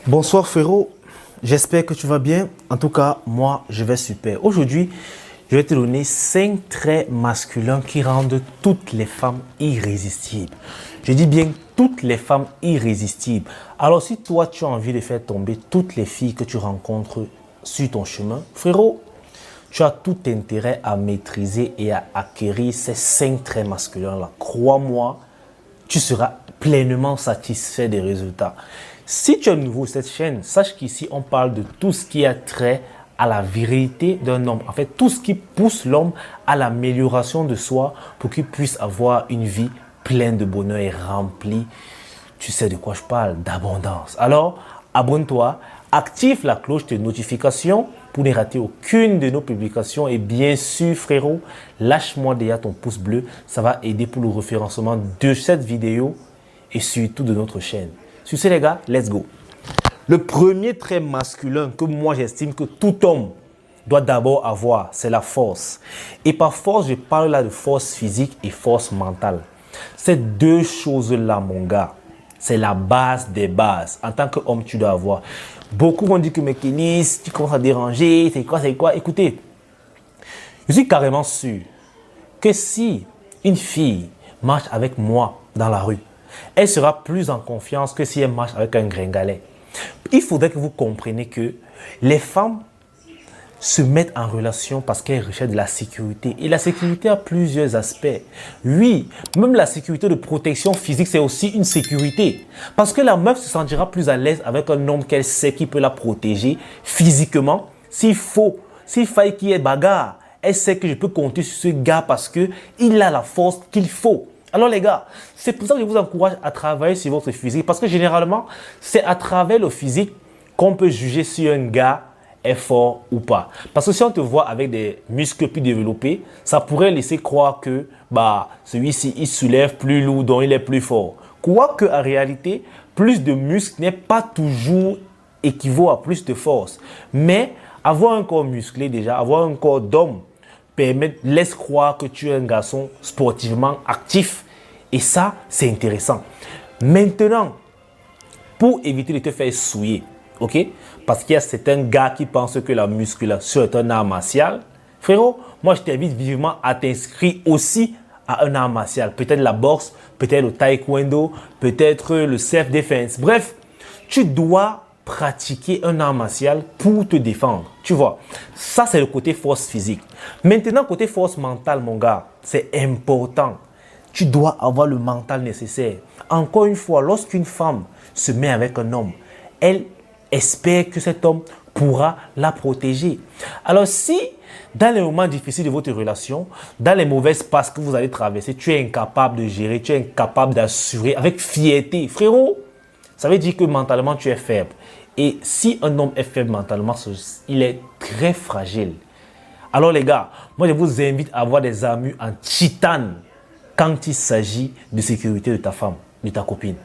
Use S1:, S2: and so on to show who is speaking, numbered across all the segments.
S1: Bonsoir frérot, j'espère que tu vas bien. En tout cas, moi, je vais super. Aujourd'hui, je vais te donner 5 traits masculins qui rendent toutes les femmes irrésistibles. Je dis bien toutes les femmes irrésistibles. Alors, si toi, tu as envie de faire tomber toutes les filles que tu rencontres sur ton chemin, frérot, tu as tout intérêt à maîtriser et à acquérir ces 5 traits masculins-là. Crois-moi, tu seras pleinement satisfait des résultats. Si tu es nouveau sur cette chaîne, sache qu'ici, on parle de tout ce qui a trait à la virilité d'un homme. En fait, tout ce qui pousse l'homme à l'amélioration de soi pour qu'il puisse avoir une vie pleine de bonheur et remplie. Tu sais de quoi je parle, d'abondance. Alors, abonne-toi, active la cloche de notification pour ne rater aucune de nos publications. Et bien sûr, frérot, lâche-moi déjà ton pouce bleu. Ça va aider pour le référencement de cette vidéo et surtout de notre chaîne. Sur ce, les gars, let's go. Le premier trait masculin que moi j'estime que tout homme doit d'abord avoir, c'est la force. Et par force, je parle là de force physique et force mentale. Ces deux choses-là, mon gars, c'est la base des bases. En tant qu'homme, tu dois avoir. Beaucoup vont dire que mes Kénis, tu commences à déranger, c'est quoi. Écoutez, je suis carrément sûr que si une fille marche avec moi dans la rue, elle sera plus en confiance que si elle marche avec un gringalet. Il faudrait que vous compreniez que les femmes se mettent en relation parce qu'elles recherchent de la sécurité. Et la sécurité a plusieurs aspects. Oui, même la sécurité de protection physique, c'est aussi une sécurité. Parce que la meuf se sentira plus à l'aise avec un homme qu'elle sait qui peut la protéger physiquement. S'il faille qu'il y ait bagarre, elle sait que je peux compter sur ce gars parce qu'il a la force qu'il faut. Alors les gars, c'est pour ça que je vous encourage à travailler sur votre physique. Parce que généralement, c'est à travers le physique qu'on peut juger si un gars est fort ou pas. Parce que si on te voit avec des muscles plus développés, ça pourrait laisser croire que celui-ci, il soulève plus lourd, donc il est plus fort. Quoique en réalité, plus de muscles n'est pas toujours équivaut à plus de force. Mais avoir un corps musclé déjà, avoir un corps d'homme, laisse croire que tu es un garçon sportivement actif. Et ça, c'est intéressant. Maintenant, pour éviter de te faire souiller, ok? Parce qu'il y a certains gars qui pensent que la musculation est un art martial. Frérot, moi, je t'invite vivement à t'inscrire aussi à un art martial. Peut-être la boxe, peut-être le taekwondo, peut-être le self-defense. Bref, tu dois pratiquer un art martial pour te défendre. Tu vois, ça c'est le côté force physique. Maintenant, côté force mentale, mon gars, c'est important. Tu dois avoir le mental nécessaire. Encore une fois, lorsqu'une femme se met avec un homme, elle espère que cet homme pourra la protéger. Alors si, dans les moments difficiles de votre relation, dans les mauvaises passes que vous allez traverser, tu es incapable de gérer, tu es incapable d'assurer avec fierté, frérot, ça veut dire que mentalement, tu es faible. Et si un homme est faible mentalement, il est très fragile. Alors les gars, moi je vous invite à avoir des armures en titane quand il s'agit de sécurité de ta femme, de ta copine.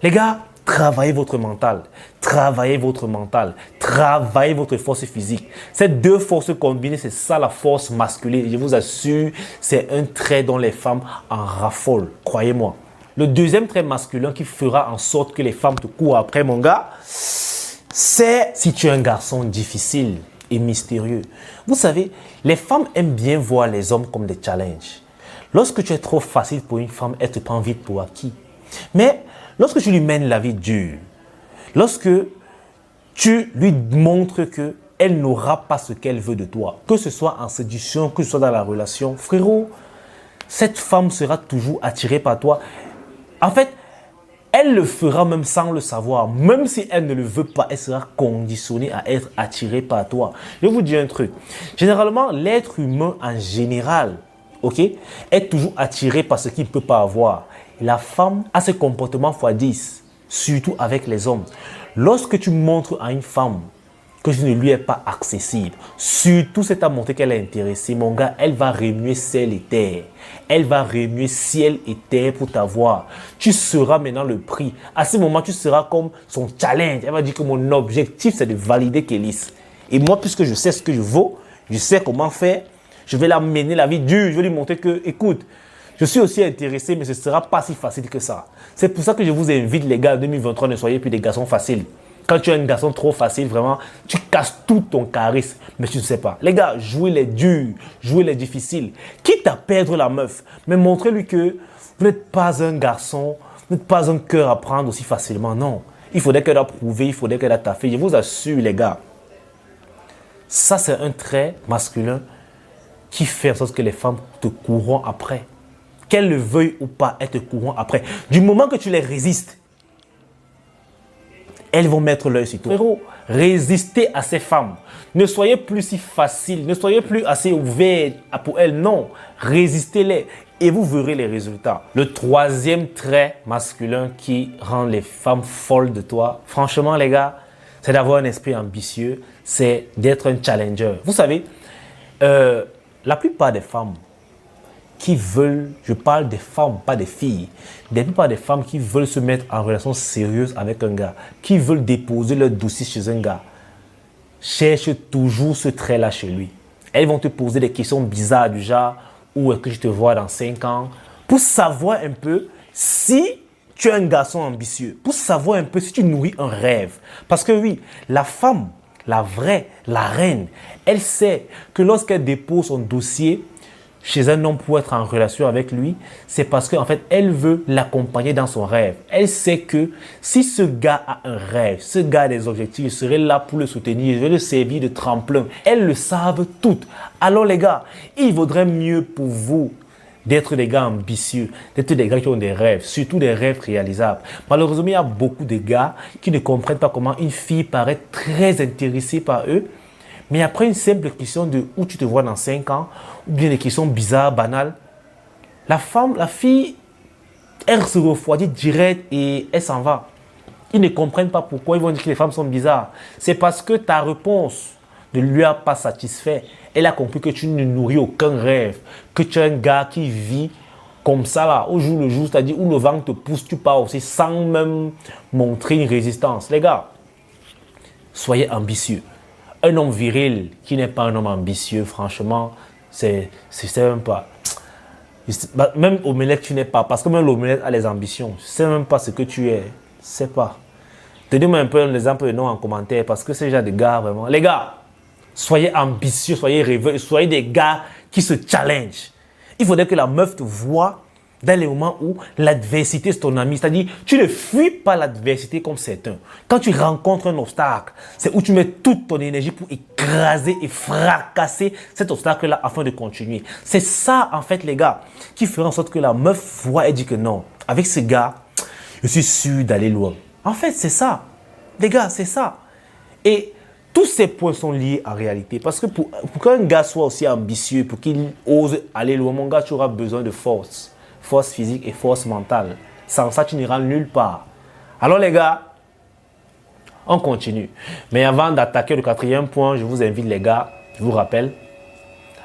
S1: Les gars, travaillez votre mental, travaillez votre mental, travaillez votre force physique. Ces deux forces combinées, c'est ça la force masculine. Je vous assure, c'est un trait dont les femmes en raffolent, croyez-moi. Le deuxième trait masculin qui fera en sorte que les femmes te courent après, mon gars, c'est si tu es un garçon difficile et mystérieux. Vous savez, les femmes aiment bien voir les hommes comme des challenges. Lorsque tu es trop facile pour une femme, elle te prend vite pour acquis. Mais lorsque tu lui mènes la vie dure, lorsque tu lui montres qu'elle n'aura pas ce qu'elle veut de toi, que ce soit en séduction, que ce soit dans la relation, frérot, cette femme sera toujours attirée par toi. En fait, elle le fera même sans le savoir. Même si elle ne le veut pas, elle sera conditionnée à être attirée par toi. Je vais vous dire un truc. Généralement, l'être humain en général, ok, est toujours attiré par ce qu'il ne peut pas avoir. La femme a ce comportement x10, surtout avec les hommes. Lorsque tu montres à une femme que tu ne lui es pas accessible, surtout si tu as montré qu'elle est intéressée, mon gars, elle va remuer ciel et terre. Elle va remuer ciel et terre pour t'avoir. Tu seras maintenant le prix. À ce moment, tu seras comme son challenge. Elle va dire que mon objectif, c'est de valider Kélis. Et moi, puisque je sais ce que je vaux, je sais comment faire, je vais la mener la vie dure. Je vais lui montrer que, écoute, je suis aussi intéressé, mais ce ne sera pas si facile que ça. C'est pour ça que je vous invite, les gars, en 2023, ne soyez plus des garçons faciles. Quand tu es un garçon trop facile, vraiment, tu casses tout ton charisme. Mais tu ne sais pas. Les gars, jouez les durs, jouez les difficiles. Quitte à perdre la meuf, mais montrez-lui que vous n'êtes pas un garçon, vous n'êtes pas un cœur à prendre aussi facilement. Non. Il faudrait qu'elle a prouvé, il faudrait qu'elle a taffé. Je vous assure, les gars. Ça, c'est un trait masculin qui fait en sorte que les femmes te courront après. Qu'elles le veuillent ou pas, elles te courront après. Du moment que tu les résistes, elles vont mettre l'œil sur toi. Frérot, résistez à ces femmes. Ne soyez plus si facile, ne soyez plus assez ouvert pour elles. Non, résistez-les et vous verrez les résultats. Le troisième trait masculin qui rend les femmes folles de toi, franchement les gars, c'est d'avoir un esprit ambitieux, c'est d'être un challenger. Vous savez, la plupart des femmes qui veulent, je parle des femmes, pas des filles, la plupart des femmes qui veulent se mettre en relation sérieuse avec un gars, qui veulent déposer leur dossier chez un gars, cherchent toujours ce trait-là chez lui. Elles vont te poser des questions bizarres du genre, où est-ce que je te vois dans 5 ans, pour savoir un peu si tu es un garçon ambitieux, pour savoir un peu si tu nourris un rêve. Parce que oui, la femme, la vraie, la reine, elle sait que lorsqu'elle dépose son dossier chez un homme pour être en relation avec lui, c'est parce qu'en fait, elle veut l'accompagner dans son rêve. Elle sait que si ce gars a un rêve, ce gars a des objectifs, je serai là pour le soutenir, je vais le servir de tremplin. Elles le savent toutes. Alors les gars, il vaudrait mieux pour vous d'être des gars ambitieux, d'être des gars qui ont des rêves, surtout des rêves réalisables. Malheureusement, il y a beaucoup de gars qui ne comprennent pas comment une fille paraît très intéressée par eux, mais après une simple question de où tu te vois dans 5 ans, ou bien des questions bizarres, banales, la fille, elle se refroidit direct et elle s'en va. Ils ne comprennent pas pourquoi ils vont dire que les femmes sont bizarres. C'est parce que ta réponse ne lui a pas satisfait. Elle a compris que tu ne nourris aucun rêve, que tu es un gars qui vit comme ça là, au jour le jour, c'est-à-dire où le vent te pousse, tu pars aussi sans même montrer une résistance. Les gars, soyez ambitieux. Un homme viril qui n'est pas un homme ambitieux, franchement, c'est même pas. Même Omelette, tu n'es pas. Parce que même l'Omelette a les ambitions. Je ne sais même pas ce que tu es. Je ne sais pas. Donnez-moi un peu l'exemple de nom en commentaire. Parce que c'est déjà des gars, vraiment. Les gars, soyez ambitieux, soyez rêveurs, soyez des gars qui se challenge. Il faudrait que la meuf te voie dans les moments où l'adversité c'est ton ami. C'est-à-dire, tu ne fuis pas l'adversité comme certains. Quand tu rencontres un obstacle, c'est où tu mets toute ton énergie pour écraser et fracasser cet obstacle-là afin de continuer. C'est ça, en fait, les gars, qui fera en sorte que la meuf voit et dit que non, avec ce gars, je suis sûr d'aller loin. En fait, c'est ça. Les gars, c'est ça. Et tous ces points sont liés en réalité. Parce que pour qu'un gars soit aussi ambitieux, pour qu'il ose aller loin, mon gars, tu auras besoin de force. Force physique et force mentale. Sans ça, tu n'iras nulle part. Alors les gars, on continue. Mais avant d'attaquer le 4e point, je vous invite les gars, je vous rappelle,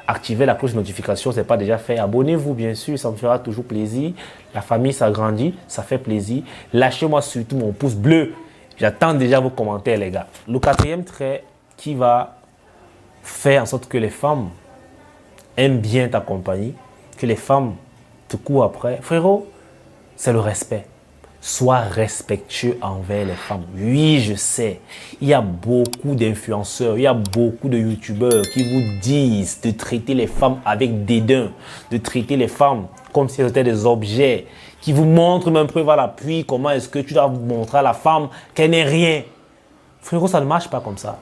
S1: activez la cloche de notification, ce n'est pas déjà fait. Abonnez-vous bien sûr, ça me fera toujours plaisir. La famille s'agrandit, ça fait plaisir. Lâchez-moi surtout mon pouce bleu. J'attends déjà vos commentaires les gars. Le 4e trait qui va faire en sorte que les femmes aiment bien ta compagnie, que les femmes te courent après, frérot, c'est le respect. Sois respectueux envers les femmes. Oui, je sais, il y a beaucoup d'influenceurs, il y a beaucoup de youtubeurs qui vous disent de traiter les femmes avec dédain, de traiter les femmes comme si elles étaient des objets, qui vous montrent même preuve à l'appui comment est-ce que tu dois montrer à la femme qu'elle n'est rien. Frérot, ça ne marche pas comme ça.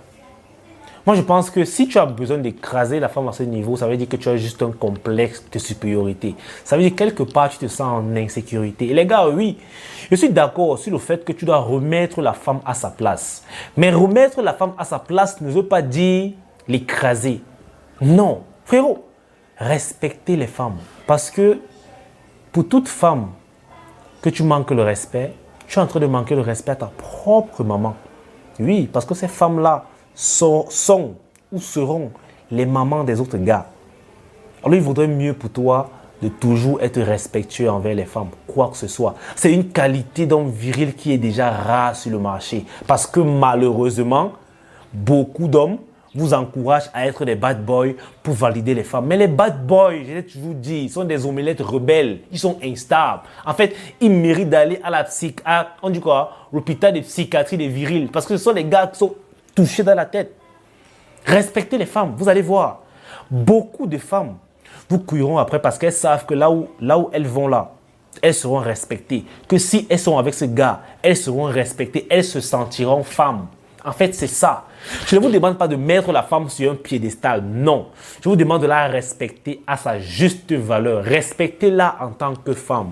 S1: Moi, je pense que si tu as besoin d'écraser la femme à ce niveau, ça veut dire que tu as juste un complexe de supériorité. Ça veut dire que quelque part, tu te sens en insécurité. Et les gars, oui, je suis d'accord sur le fait que tu dois remettre la femme à sa place. Mais remettre la femme à sa place ne veut pas dire l'écraser. Non, frérot, respectez les femmes. Parce que pour toute femme que tu manques le respect, tu es en train de manquer le respect à ta propre maman. Oui, parce que ces femmes-là sont ou seront les mamans des autres gars. Alors il vaudrait mieux pour toi de toujours être respectueux envers les femmes, quoi que ce soit. C'est une qualité d'homme viril qui est déjà rare sur le marché. Parce que malheureusement, beaucoup d'hommes vous encouragent à être des bad boys pour valider les femmes. Mais les bad boys, je l'ai toujours dit, sont des omelettes rebelles. Ils sont instables. En fait, ils méritent d'aller à on dit quoi, l'hôpital de psychiatrie des virils. Parce que ce sont des gars qui sont touchés dans la tête. Respectez les femmes, vous allez voir. Beaucoup de femmes vous couilleront après parce qu'elles savent que là où elles vont là, elles seront respectées. Que si elles sont avec ce gars, elles seront respectées. Elles se sentiront femmes. En fait, c'est ça. Je ne vous demande pas de mettre la femme sur un piédestal. Non. Je vous demande de la respecter à sa juste valeur. Respectez-la en tant que femme.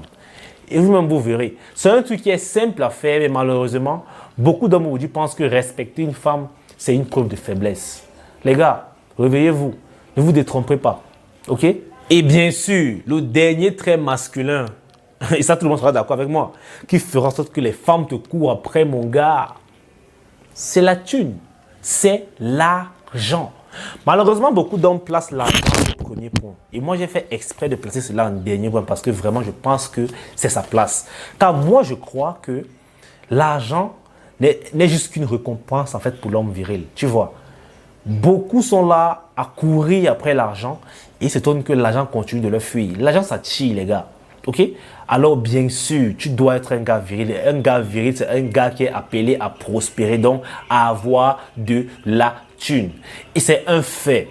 S1: Et vous-même, vous verrez. C'est un truc qui est simple à faire, mais malheureusement, beaucoup d'hommes aujourd'hui pensent que respecter une femme, c'est une preuve de faiblesse. Les gars, réveillez-vous. Ne vous détrompez pas. OK? Et bien sûr, le dernier trait masculin, et ça tout le monde sera d'accord avec moi, qui fera en sorte que les femmes te courent après, mon gars, c'est la thune. C'est l'argent. Malheureusement, beaucoup d'hommes placent l'argent au premier point. Et moi, j'ai fait exprès de placer cela en dernier point parce que vraiment, je pense que c'est sa place. Car moi, je crois que l'argent n'est juste qu'une récompense en fait pour l'homme viril. Tu vois, beaucoup sont là à courir après l'argent et ils s'étonnent que l'argent continue de leur fuir. L'argent, ça tire, les gars. OK? Alors, bien sûr, tu dois être un gars viril. Un gars viril, c'est un gars qui est appelé à prospérer, donc à avoir de la thune. Et c'est un fait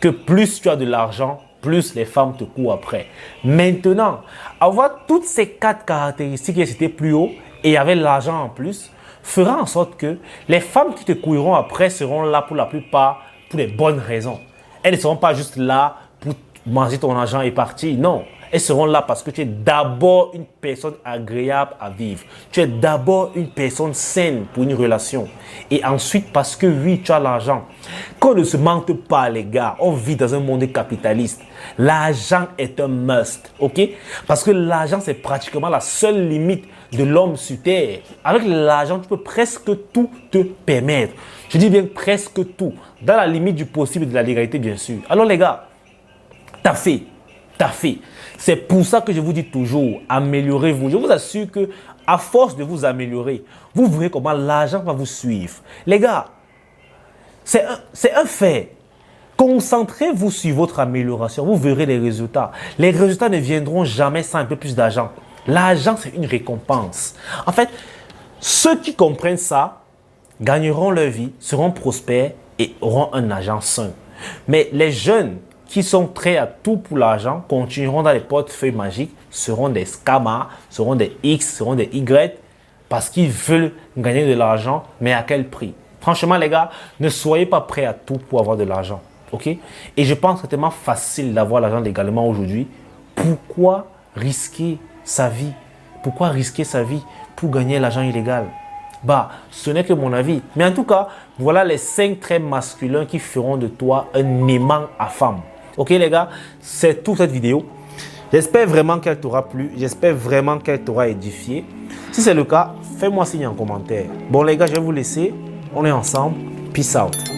S1: que plus tu as de l'argent, plus les femmes te courent après. Maintenant, avoir toutes ces 4 caractéristiques qui étaient plus haut et avec l'argent en plus, fera en sorte que les femmes qui te courront après seront là pour la plupart pour les bonnes raisons. Elles ne seront pas juste là pour manger ton argent et partir. Non. Elles seront là parce que tu es d'abord une personne agréable à vivre. Tu es d'abord une personne saine pour une relation. Et ensuite parce que oui, tu as l'argent. Qu'on ne se mente pas, les gars. On vit dans un monde capitaliste. L'argent est un must. OK? Parce que l'argent, c'est pratiquement la seule limite de l'homme sur terre. Avec l'argent, tu peux presque tout te permettre. Je dis bien presque tout. Dans la limite du possible et de la légalité, bien sûr. Alors les gars, t'as fait. C'est pour ça que je vous dis toujours, améliorez-vous. Je vous assure que à force de vous améliorer, vous verrez comment l'argent va vous suivre. Les gars, c'est un fait. Concentrez-vous sur votre amélioration, vous verrez les résultats. Les résultats ne viendront jamais sans un peu plus d'argent. L'argent, c'est une récompense. En fait, ceux qui comprennent ça gagneront leur vie, seront prospères et auront un argent sain. Mais les jeunes qui sont prêts à tout pour l'argent, continueront dans les portefeuilles magiques, seront des scammers, seront des X, seront des Y, parce qu'ils veulent gagner de l'argent, mais à quel prix? Franchement, les gars, ne soyez pas prêts à tout pour avoir de l'argent. OK? Et je pense que c'est tellement facile d'avoir l'argent légalement aujourd'hui. Pourquoi risquer sa vie? Pourquoi risquer sa vie pour gagner l'argent illégal? Bah, ce n'est que mon avis. Mais en tout cas, voilà les 5 traits masculins qui feront de toi un aimant à femme. Ok les gars, c'est toute cette vidéo. J'espère vraiment qu'elle t'aura plu. J'espère vraiment qu'elle t'aura édifié. Si c'est le cas, fais-moi signe en commentaire. Bon les gars, je vais vous laisser. On est ensemble. Peace out.